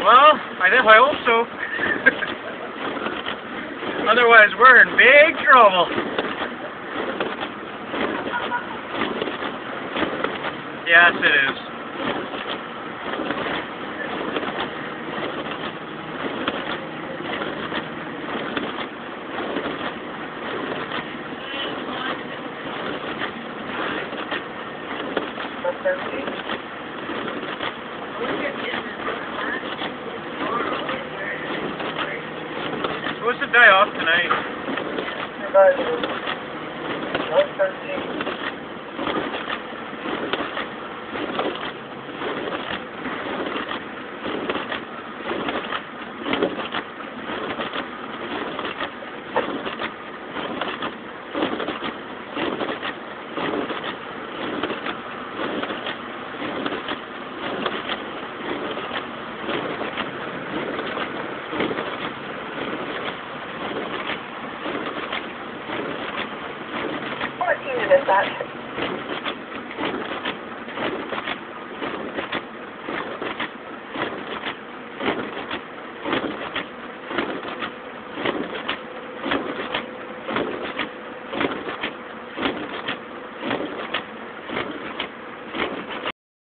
Well, I hope so. Otherwise, we're in big trouble. Yes, it is. Supposed to die off tonight. What unit is that?